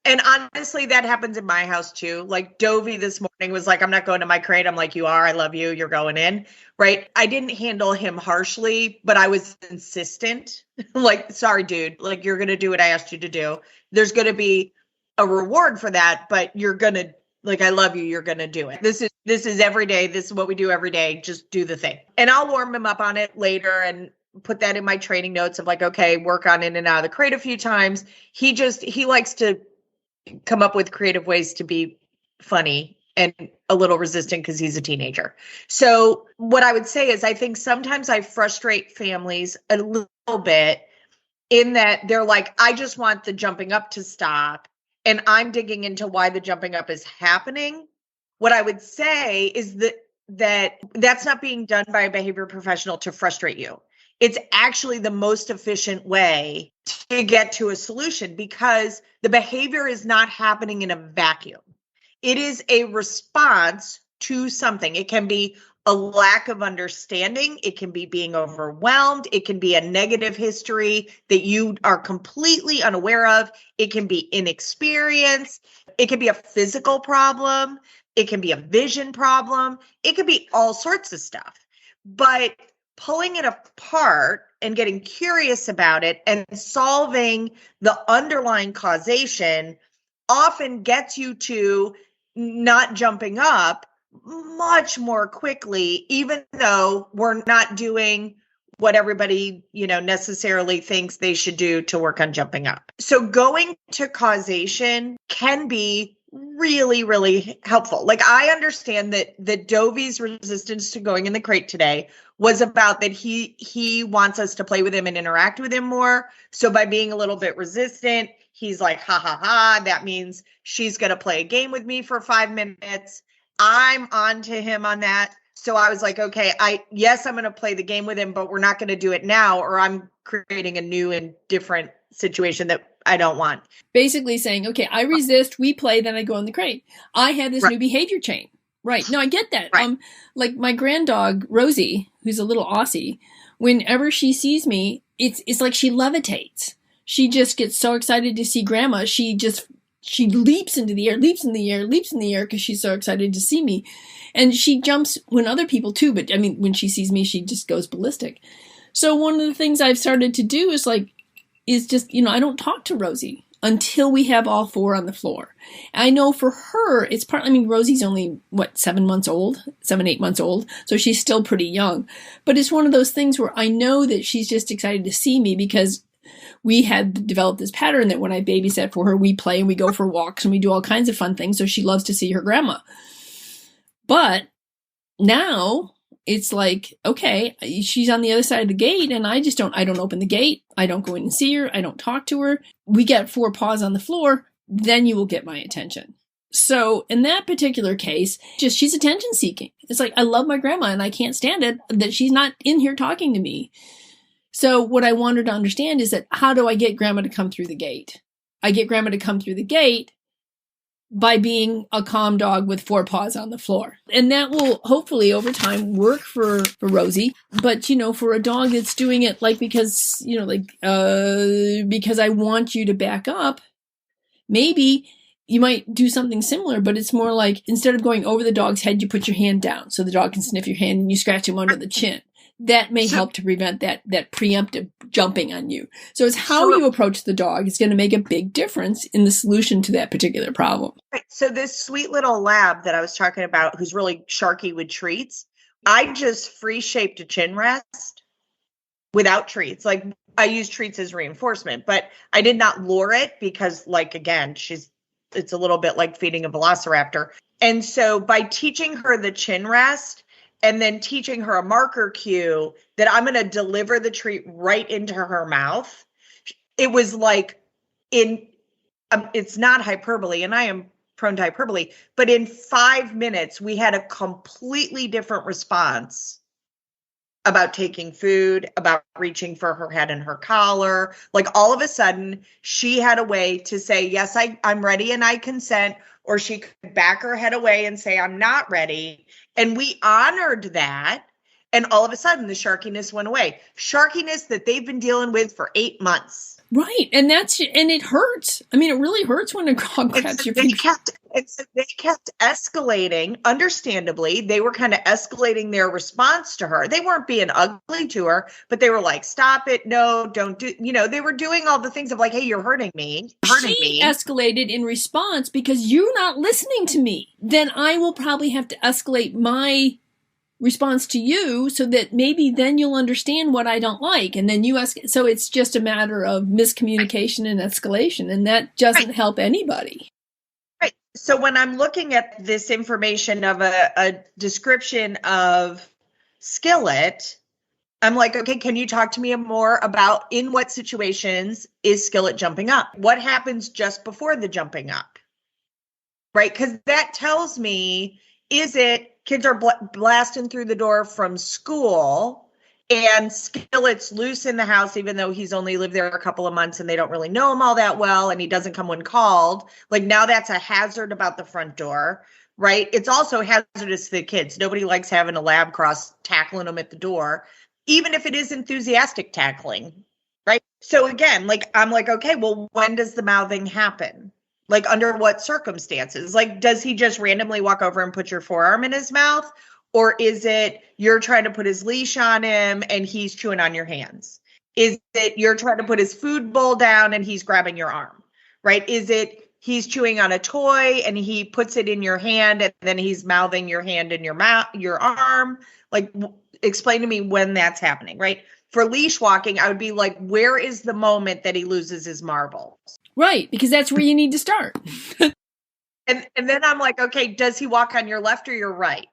S3: And honestly, that happens in my house too. Like Dovey this morning was like, I'm not going to my crate. I'm like, you are, I love you. You're going in, right? I didn't handle him harshly, but I was insistent. Like, sorry, dude, like you're going to do what I asked you to do. There's going to be a reward for that, but you're going to, like, I love you. You're going to do it. This is every day. This is what we do every day. Just do the thing. And I'll warm him up on it later and put that in my training notes of like, okay, work on in and out of the crate a few times. He likes to come up with creative ways to be funny and a little resistant because he's a teenager. So what I would say is I think sometimes I frustrate families a little bit in that they're like, I just want the jumping up to stop. And I'm digging into why the jumping up is happening. What I would say is that's not being done by a behavior professional to frustrate you. It's actually the most efficient way to get to a solution because the behavior is not happening in a vacuum. It is a response to something. It can be a lack of understanding. It can be being overwhelmed. It can be a negative history that you are completely unaware of. It can be inexperience. It can be a physical problem. It can be a vision problem. It could be all sorts of stuff. But pulling it apart and getting curious about it and solving the underlying causation often gets you to not jumping up much more quickly, even though we're not doing what everybody, necessarily thinks they should do to work on jumping up. So going to causation can be really, really helpful. Like I understand that Dovey's resistance to going in the crate today was about that he wants us to play with him and interact with him more. So by being a little bit resistant, he's like, ha, ha, ha, that means she's going to play a game with me for 5 minutes. I'm on to him on that. So I was like, okay, I'm going to play the game with him, but we're not going to do it now, or I'm creating a new and different situation that I don't want.
S2: Basically saying, okay, I resist, we play, then I go in the crate. I have this new behavior chain. Right. No, I get that.
S3: Right.
S2: Like my granddog, Rosie, who's a little Aussie, whenever she sees me, it's like she levitates. She just gets so excited to see grandma. She leaps into the air, leaps in the air because she's so excited to see me. And she jumps when other people too, but I mean, when she sees me, she just goes ballistic. So one of the things I've started to do is just, I don't talk to Rosie until we have all four on the floor. And I know for her, it's Rosie's only, 8 months old. So she's still pretty young. But it's one of those things where I know that she's just excited to see me because we had developed this pattern that when I babysat for her, we play and we go for walks and we do all kinds of fun things. So she loves to see her grandma. But now it's like, okay, she's on the other side of the gate and I don't open the gate. I don't go in and see her. I don't talk to her. We get 4 paws on the floor. Then you will get my attention. So in that particular case, she's attention seeking. It's like, I love my grandma and I can't stand it that she's not in here talking to me. So what I wanted to understand is that how do I get grandma to come through the gate? I get grandma to come through the gate by being a calm dog with 4 paws on the floor. And that will hopefully over time work for Rosie. But, for a dog that's doing it because I want you to back up, maybe you might do something similar, but it's more like instead of going over the dog's head, you put your hand down so the dog can sniff your hand and you scratch him under the chin. That may help to prevent that preemptive jumping on you. So it's how you approach the dog is going to make a big difference in the solution to that particular problem.
S3: Right. So this sweet little lab that I was talking about, who's really sharky with treats, I just free shaped a chin rest without treats. Like I use treats as reinforcement, but I did not lure it because again, she's It's a little bit like feeding a velociraptor. And so by teaching her the chin rest and then teaching her a marker cue that I'm going to deliver the treat right into her mouth, it was like it's not hyperbole, and I am prone to hyperbole, but in 5 minutes, we had a completely different response about taking food, about reaching for her head and her collar. Like all of a sudden, she had a way to say, yes, I'm ready and I consent, or she could back her head away and say, I'm not ready. And we honored that. And all of a sudden, the sharkiness went away. Sharkiness that they've been dealing with for 8 months.
S2: Right. And it hurts. I mean, it really hurts when a dog grabs your finger.
S3: They kept escalating. Understandably, they were kind of escalating their response to her. They weren't being ugly to her, but they were like, stop it. No, don't do, they were doing all the things of like, hey, you're hurting me.
S2: She escalated in response because you're not listening to me. Then I will probably have to escalate my response to you so that maybe then you'll understand what I don't like. And then you ask. So it's just a matter of miscommunication and escalation. And that doesn't help anybody.
S3: Right. So when I'm looking at this information of a description of Skillet, I'm like, okay, can you talk to me more about in what situations is Skillet jumping up? What happens just before the jumping up? Right? Because that tells me, is it kids are blasting through the door from school and Skillet's loose in the house, even though he's only lived there a couple of months and they don't really know him all that well and he doesn't come when called. Like now that's a hazard about the front door, right? It's also hazardous to the kids. Nobody likes having a lab cross tackling them at the door, even if it is enthusiastic tackling, right? So again, like I'm like, okay, well, when does the mouthing happen? Like under what circumstances? Like, does he just randomly walk over and put your forearm in his mouth? Or is it you're trying to put his leash on him and he's chewing on your hands? Is it you're trying to put his food bowl down and he's grabbing your arm, right? Is it he's chewing on a toy and he puts it in your hand and then he's mouthing your hand and your arm? Like, explain to me when that's happening, right? For leash walking, I would be like, where is the moment that he loses his marbles?
S2: Right, because that's where you need to start.
S3: and then I'm like, okay, does he walk on your left or your right?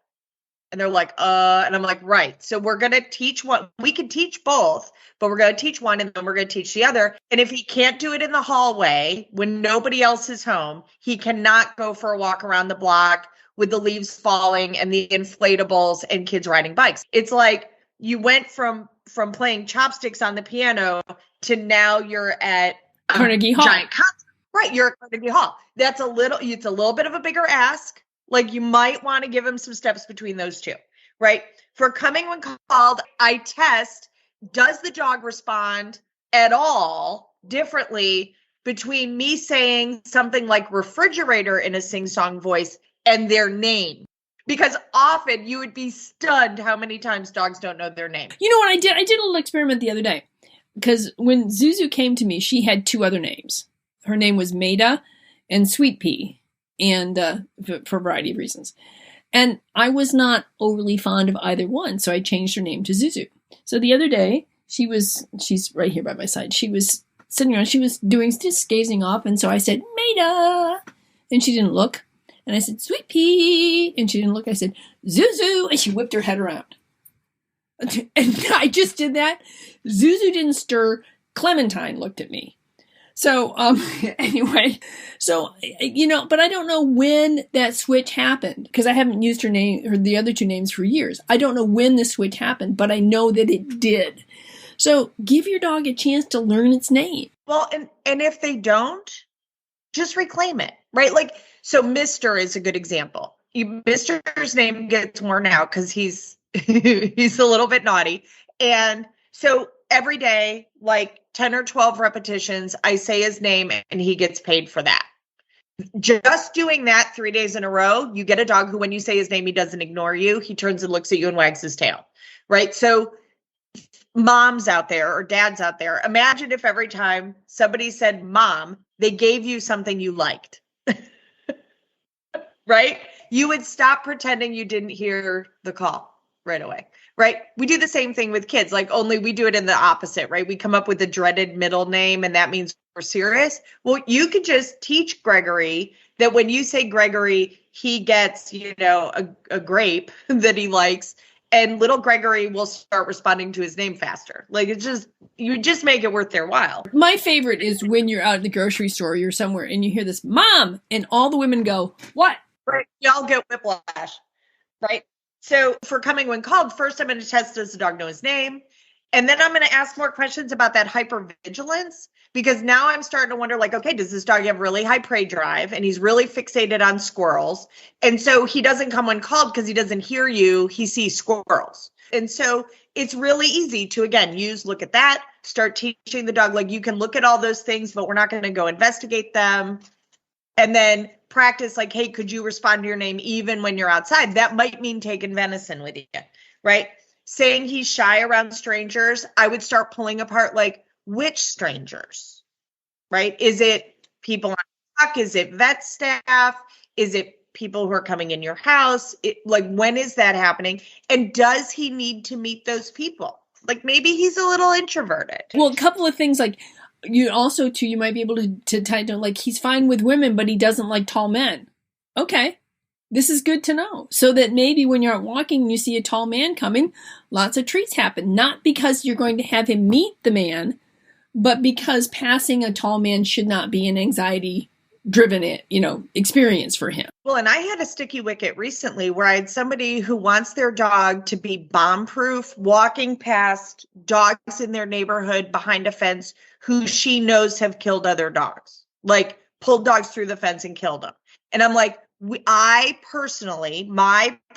S3: And they're like, and I'm like, right. So we're going to teach one. We can teach both, but we're going to teach one and then we're going to teach the other. And if he can't do it in the hallway when nobody else is home, he cannot go for a walk around the block with the leaves falling and the inflatables and kids riding bikes. It's like you went from playing chopsticks on the piano to now you're at
S2: Carnegie Hall.
S3: Giant concert. Right, you're at Carnegie Hall. It's a little bit of a bigger ask. Like you might want to give him some steps between those two, right? For coming when called, I test, does the dog respond at all differently between me saying something like refrigerator in a sing-song voice and their name? Because often you would be stunned how many times dogs don't know their name.
S2: You know what I did? I did a little experiment the other day. Because when Zuzu came to me, she had 2 other names. Her name was Maida and Sweet Pea, and for a variety of reasons. And I was not overly fond of either one, so I changed her name to Zuzu. So the other day, she's right here by my side. She was sitting around, she was just gazing off, and so I said, Maida! And she didn't look. And I said, Sweet Pea! And she didn't look. I said, Zuzu! And she whipped her head around. And I just did that. Zuzu didn't stir. Clementine looked at me. So, anyway, so, but I don't know when that switch happened because I haven't used her name or the other 2 names for years. I don't know when the switch happened, but I know that it did. So give your dog a chance to learn its name.
S3: Well, and if they don't, just reclaim it, right? Like, so Mr. is a good example. Mr.'s name gets worn out because he's a little bit naughty. And so every day, like 10 or 12 repetitions, I say his name and he gets paid for that. Just doing that 3 days in a row, you get a dog who, when you say his name, he doesn't ignore you. He turns and looks at you and wags his tail, right? So moms out there or dads out there, imagine if every time somebody said mom, they gave you something you liked, right? You would stop pretending you didn't hear the call right away, right? We do the same thing with kids, like only we do it in the opposite, right? We come up with a dreaded middle name and that means we're serious. Well, you could just teach Gregory that when you say Gregory, he gets, a grape that he likes, and little Gregory will start responding to his name faster. Like, you just make it worth their while.
S2: My favorite is when you're out at the grocery store, you're somewhere, and you hear this, "Mom," and all the women go, "What?"
S3: Right. Y'all get whiplash, right? So for coming when called, first I'm going to test, does the dog know his name? And then I'm going to ask more questions about that hypervigilance, because now I'm starting to wonder, like, okay, does this dog have really high prey drive, and he's really fixated on squirrels? And so he doesn't come when called because he doesn't hear you. He sees squirrels. And so it's really easy to, again, look at that, start teaching the dog, like, you can look at all those things, but we're not going to go investigate them. And then practice, like, hey, could you respond to your name even when you're outside? That might mean taking venison with you, right? Saying he's shy around strangers, I would start pulling apart, like, which strangers, right? Is it people on the truck? Is it vet staff? Is it people who are coming in your house? When is that happening? And does he need to meet those people? Like, maybe he's a little introverted.
S2: Well, a couple of things, like, you also, too, you might be able to tie down, like, he's fine with women, but he doesn't like tall men. Okay. This is good to know. So that maybe when you're out walking and you see a tall man coming, lots of treats happen. Not because you're going to have him meet the man, but because passing a tall man should not be an anxiety-driven, experience for him.
S3: Well, and I had a sticky wicket recently where I had somebody who wants their dog to be bomb-proof, walking past dogs in their neighborhood behind a fence who she knows have killed other dogs, like pulled dogs through the fence and killed them. And I'm like, my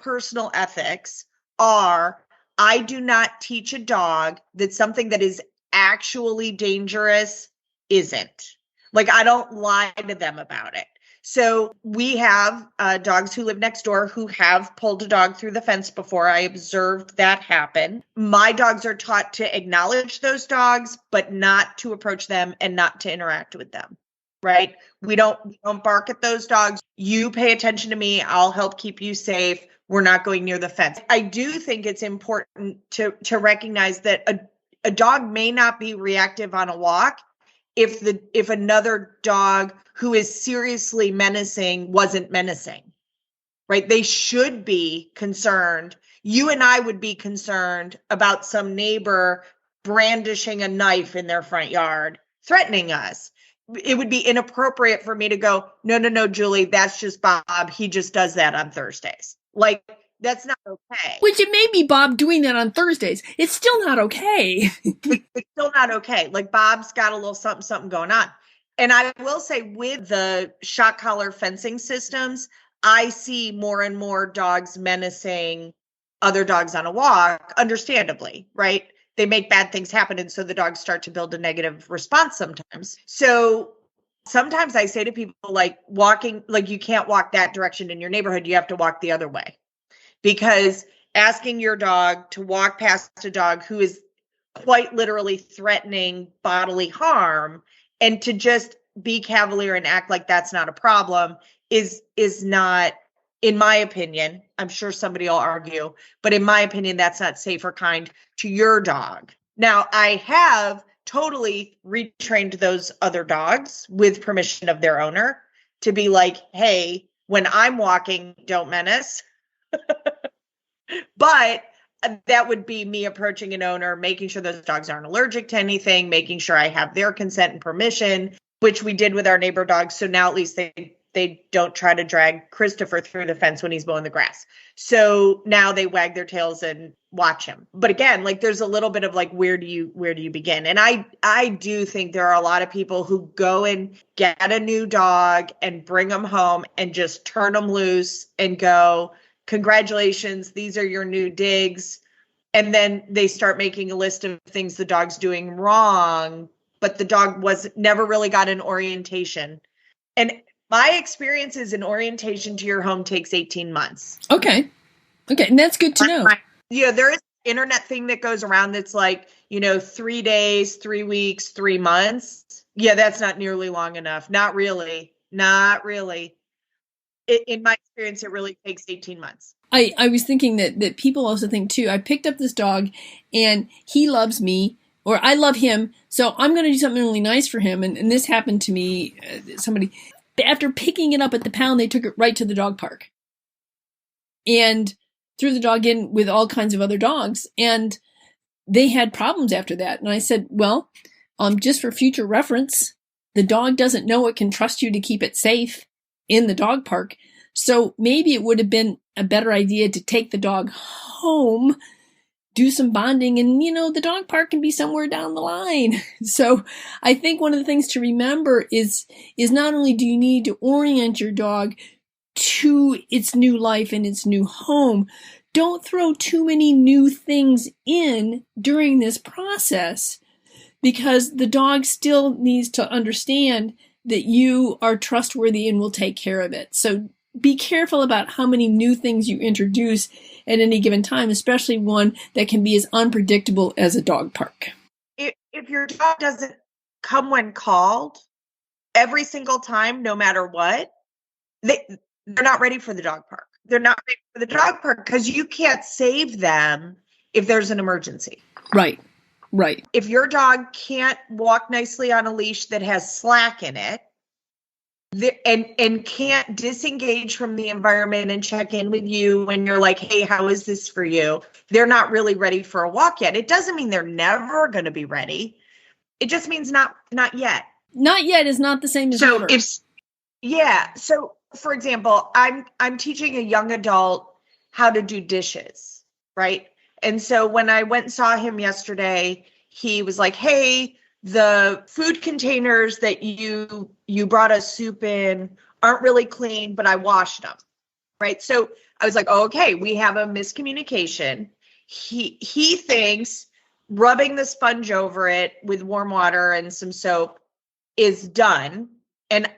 S3: personal ethics are, I do not teach a dog that something that is actually dangerous isn't. Like, I don't lie to them about it. So we have dogs who live next door who have pulled a dog through the fence before. I observed that happen. My dogs are taught to acknowledge those dogs, but not to approach them and not to interact with them. Right? We don't bark at those dogs. You pay attention to me. I'll help keep you safe. We're not going near the fence. I do think it's important to recognize that a dog may not be reactive on a walk if another dog who is seriously menacing wasn't menacing, right? They should be concerned. You and I would be concerned about some neighbor brandishing a knife in their front yard, threatening us. It would be inappropriate for me to go, no, Julie, that's just Bob. He just does that on Thursdays. Like, that's not okay.
S2: Which it may be Bob doing that on Thursdays. It's still not okay.
S3: It's still not okay. Like, Bob's got a little something going on. And I will say, with the shock collar fencing systems, I see more and more dogs menacing other dogs on a walk, understandably, right? They make bad things happen. And so the dogs start to build a negative response sometimes. So sometimes I say to people, like, walking, like, you can't walk that direction in your neighborhood. You have to walk the other way. Because asking your dog to walk past a dog who is quite literally threatening bodily harm and to just be cavalier and act like that's not a problem is not, in my opinion, I'm sure somebody will argue, but in my opinion, that's not safe or kind to your dog. Now, I have totally retrained those other dogs with permission of their owner to be like, hey, when I'm walking, don't menace. But that would be me approaching an owner, making sure those dogs aren't allergic to anything, making sure I have their consent and permission, which we did with our neighbor dogs. So now at least they don't try to drag Christopher through the fence when he's mowing the grass. So now they wag their tails and watch him. But again, like, there's a little bit of like, where do you begin? And I do think there are a lot of people who go and get a new dog and bring them home and just turn them loose and go, congratulations, these are your new digs. And then they start making a list of things the dog's doing wrong, but the dog never really got an orientation. And my experience is an orientation to your home takes 18 months.
S2: Okay. And that's good to know.
S3: Yeah, there is an internet thing that goes around that's like, 3 days, 3 weeks, 3 months. Yeah, that's not nearly long enough. Not really. In my experience, it really takes 18 months.
S2: I was thinking that people also think, too, I picked up this dog and he loves me, or I love him, so I'm going to do something really nice for him. And this happened to me, somebody, after picking it up at the pound, they took it right to the dog park and threw the dog in with all kinds of other dogs. And they had problems after that. And I said, well, just for future reference, the dog doesn't know it can trust you to keep it safe in the dog park. So maybe it would have been a better idea to take the dog home, do some bonding, and, the dog park can be somewhere down the line. So I think one of the things to remember is not only do you need to orient your dog to its new life and its new home, don't throw too many new things in during this process, because the dog still needs to understand that you are trustworthy and will take care of it. So be careful about how many new things you introduce at any given time, especially one that can be as unpredictable as a dog park.
S3: If your dog doesn't come when called every single time, no matter what, they're not ready for the dog park. They're not ready for the dog park because you can't save them if there's an emergency.
S2: Right. Right.
S3: If your dog can't walk nicely on a leash that has slack in it, and can't disengage from the environment and check in with you when you're like, hey, how is this for you? They're not really ready for a walk yet. It doesn't mean they're never going to be ready. It just means not yet.
S2: Not yet is not the same as
S3: so
S2: never.
S3: So for example, I'm teaching a young adult how to do dishes, right? And so when I went and saw him yesterday, he was like, hey, the food containers that you brought us soup in aren't really clean, but I washed them, right? So I was like, oh, okay, we have a miscommunication. He thinks rubbing the sponge over it with warm water and some soap is done. And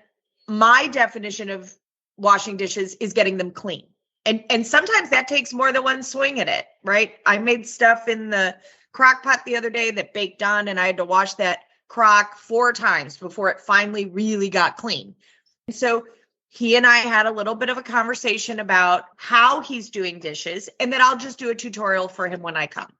S3: my definition of washing dishes is getting them clean. And sometimes that takes more than one swing at it, right? I made stuff in the crock pot the other day that baked on, and I had to wash that crock 4 times before it finally really got clean. And so he and I had a little bit of a conversation about how he's doing dishes, and that I'll just do a tutorial for him when I come,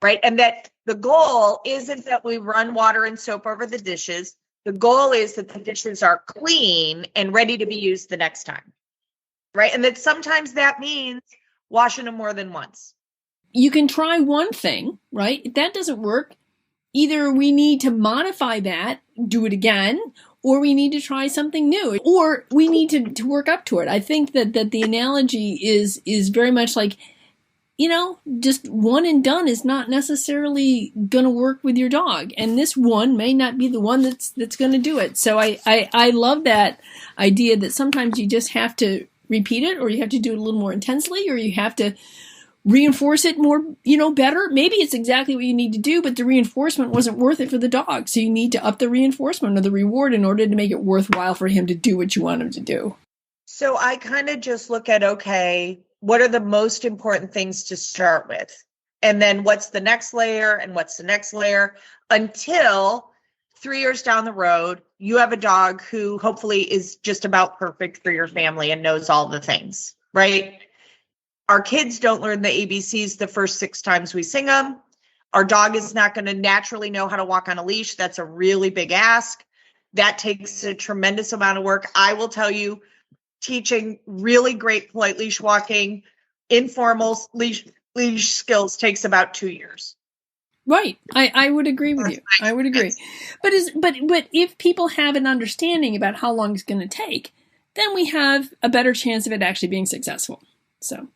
S3: right? And that the goal isn't that we run water and soap over the dishes. The goal is that the dishes are clean and ready to be used the next time, right? And that sometimes that means washing them more than once.
S2: You can try one thing, right? If that doesn't work, either we need to modify that, do it again, or we need to try something new, or we need to work up to it. I think that the analogy is very much like, just one and done is not necessarily going to work with your dog. And this one may not be the one that's going to do it. So I love that idea that sometimes you just have to repeat it, or you have to do it a little more intensely, or you have to reinforce it more, better. Maybe it's exactly what you need to do, but the reinforcement wasn't worth it for the dog. So you need to up the reinforcement or the reward in order to make it worthwhile for him to do what you want him to do.
S3: So I kind of just look at, okay, what are the most important things to start with? And then what's the next layer and what's the next layer, until 3 years down the road, you have a dog who hopefully is just about perfect for your family and knows all the things, right? Our kids don't learn the ABCs the first 6 times we sing them. Our dog is not going to naturally know how to walk on a leash. That's a really big ask. That takes a tremendous amount of work. I will tell you, teaching really great polite leash walking, informal leash skills takes about 2 years.
S2: Right. I would agree with you. I would agree. But if people have an understanding about how long it's going to take, then we have a better chance of it actually being successful. So,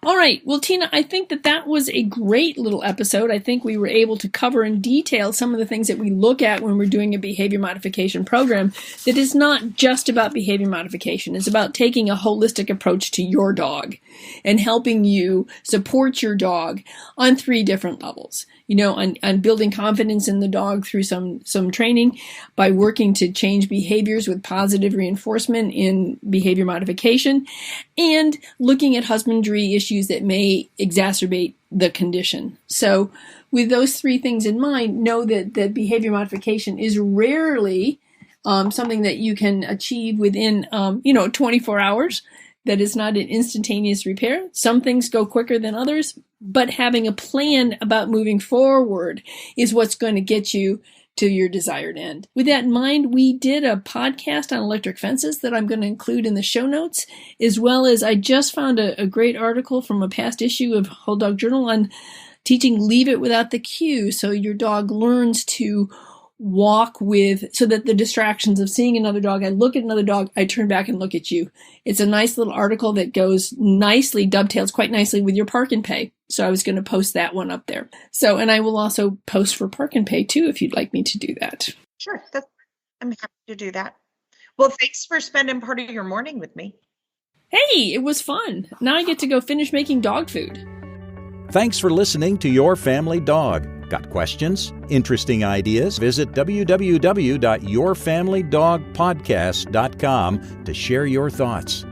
S2: all right. Well, Tina, I think that was a great little episode. I think we were able to cover in detail some of the things that we look at when we're doing a behavior modification program that is not just about behavior modification. It's about taking a holistic approach to your dog and helping you support your dog on 3 different levels. On building confidence in the dog through some training, by working to change behaviors with positive reinforcement in behavior modification, and looking at husbandry issues that may exacerbate the condition. So with those 3 things in mind, know that behavior modification is rarely something that you can achieve within 24 hours. That is not an instantaneous repair. Some things go quicker than others, but having a plan about moving forward is what's going to get you to your desired end. With that in mind, we did a podcast on electric fences that I'm going to include in the show notes, as well as I just found a great article from a past issue of Whole Dog Journal on teaching leave it without the cue, so your dog learns to walk with, so that the distractions of seeing another dog, I look at another dog, I turn back and look at you. It's a nice little article that goes nicely, dovetails quite nicely with your Park and Pay. So I was going to post that one up there. So, and I will also post for Park and Pay too, if you'd like me to do that.
S3: Sure. I'm happy to do that. Well, thanks for spending part of your morning with me.
S2: Hey, it was fun. Now I get to go finish making dog food.
S1: Thanks for listening to Your Family Dog. Got questions? Interesting ideas? Visit www.yourfamilydogpodcast.com to share your thoughts.